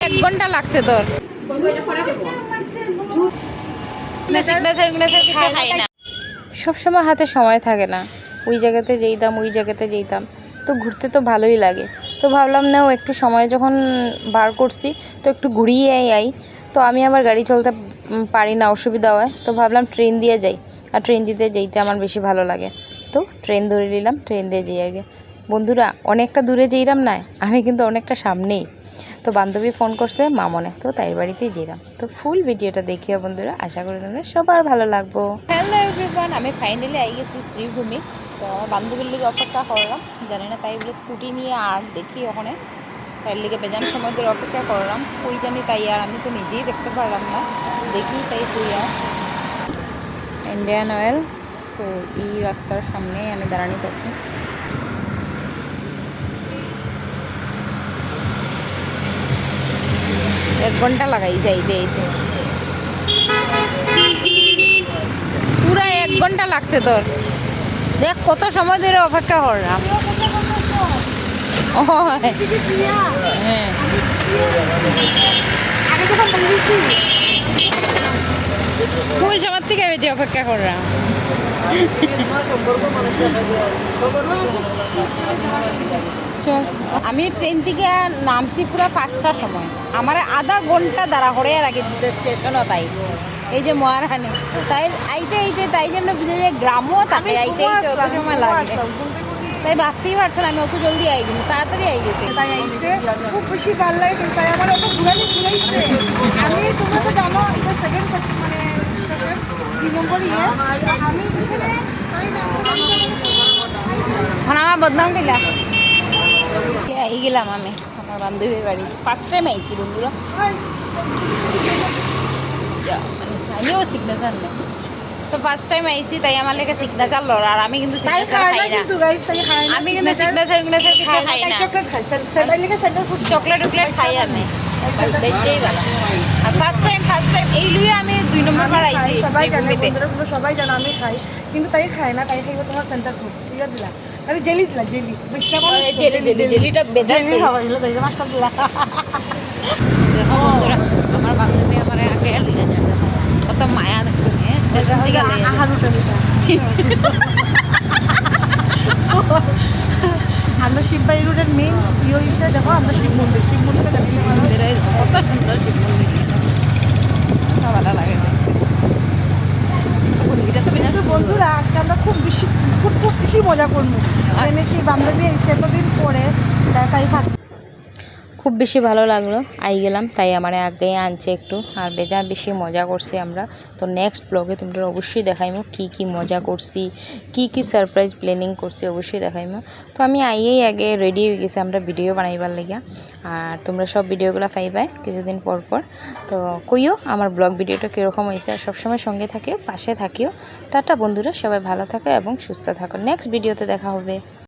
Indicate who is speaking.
Speaker 1: 1 ঘন্টা লাগছে তোর সবসময় হাতে সময় থাকে না, ওই জায়গাতে যেতাম তো ঘুরতে তো ভালোই লাগে। তো ভাবলাম না একটু সময় যখন বার করছি তো একটু ঘুরিয়ে আই। তো আমি আবার গাড়ি চলতে পারি না, অসুবিধা হয়, তো ভাবলাম ট্রেন দিয়ে যাই। আর ট্রেন দিতে যেতে আমার বেশি ভালো লাগে, তো ট্রেন ধরে নিলাম, ট্রেন দিয়ে যাই আগে। বন্ধুরা অনেকটা দূরে যেইরাম না, আমি কিন্তু অনেকটা সামনেই। তো বান্ধবী ফোন করছে মামনে, তো তাই বাড়িতেই যেলাম। তো ফুল ভিডিওটা দেখিও বন্ধুরা, আশা করি তোমরা সবার ভালো লাগবো। হ্যালো এভরিওয়ান, আমি ফাইনালি আই গেছি শ্রীভূমি। তো আমার বান্ধবীর লিগে অপেক্ষা করলাম, জানি না তাই বলে স্কুটি নিয়ে আর দেখি ওখানে তাই লিগে বেজান সময় ধরে অপেক্ষা করলাম, ওই জানি তাই আর আমি তো নিজেই দেখতে পারলাম না, দেখি তাই তুই আর ইন্ডিয়ান অয়েল। তো এই রাস্তার সামনে আমি দাঁড়ানিতে আছি। 1 ঘন্টা লাগাইছে আইতে পুরা 1 ঘন্টা লাগছে তোর। দেখ কত সময় ধরে অপেক্ষা করলাম। হ্যাঁ কোন সময় থেকে বেশি অপেক্ষা করলাম। চল, আমি ট্রেন থেকে নামছি পুরা 5টার সময়, আমার আধা ঘন্টা দাঁড়া করে রাখি দিচ্ছে স্টেশনও। তাই এই যে মহারানী তাই আইতে তাই জন্য বুঝে যে গ্রামও থাকে, আইতে অত সময় লাগে। তাই ভাবতেই পারছেন আমি অত জলদি আই গেছি, তাড়াতাড়ি আই গেছি।
Speaker 2: খুব বেশি ভালো লাগে, তাই আমার অত ঘুরাইছে। আমি তোমরা তো জানো এটা সেকেন্ড মানে 2 নম্বর ইয়ে। আমি
Speaker 1: এখন আমার বদনাম দিলা আই গেলাম আমি আমার বান্ধবীর বাড়ি। ফার্স্ট টাইম আইছি বন্ধুরা, আমিও সিগনেচার নেই, তো ফার্স্ট টাইম আইছি তাই আমার লেগে সিগনেচার লড়। আর আমি কিন্তু সিগনেচার খাই না, আমি কিন্তু সিগনেচার কিছু খাই না, চকলেট টকলেট খাই আমি। আর ফার্স্ট টাইম এই লুয়ে আমি 2 নম্বর বার আইছি।
Speaker 2: সবাই জানো আমি খাই, কিন্তু তাই খায় না, তাই খাইব তোমার সেন্টার ফুড। ঠিক আছে দিলা তাহলে জেলি দিলা,
Speaker 1: জেলিটা
Speaker 2: জেলি খাওয়াইলো, তাই মাছটা দিলা।
Speaker 1: দেখো বন্ধুরা আমার বান্ধবী আমার আগে লিখে যায়, কত মায়া দেখছে
Speaker 2: আমরা শিববাই রোডের মেইন ইয়ে হয়েছে। দেখো আমরা শিব মন্দির
Speaker 1: কত সুন্দর শিব মন্দির, ভালো লাগে।
Speaker 2: বন্ধুরা আজকে আমরা খুব বেশি মজা করবো, মানে কি বান্ধবী এতদিন পরে তাই ফার্স্ট
Speaker 1: খুব বেশি ভালো লাগলো, আই গেলাম তাই আমার আগে আনছে একটু। আর বেজান বেশি মজা করছি আমরা। তো নেক্সট ব্লগে তোমরা অবশ্যই দেখাইমো কি মজা করছি, কি সারপ্রাইজ প্ল্যানিং করছি অবশ্যই দেখাইমো। তো আমি আইয়েই আগে রেডি হয়ে গেছি আমরা ভিডিও বানাইবার লাগিয়া। আর তোমরা সব ভিডিওগুলো পাইবাই কিছুদিন পর। তো কইও আমার ব্লগ ভিডিওটা কীরকম হয়েছে, আর সবসময় সঙ্গে থাকিও, পাশে থাকিও। টাটা বন্ধুরা, সবাই ভালো থাকো এবং সুস্থ থাকো, নেক্সট ভিডিওতে দেখা হবে।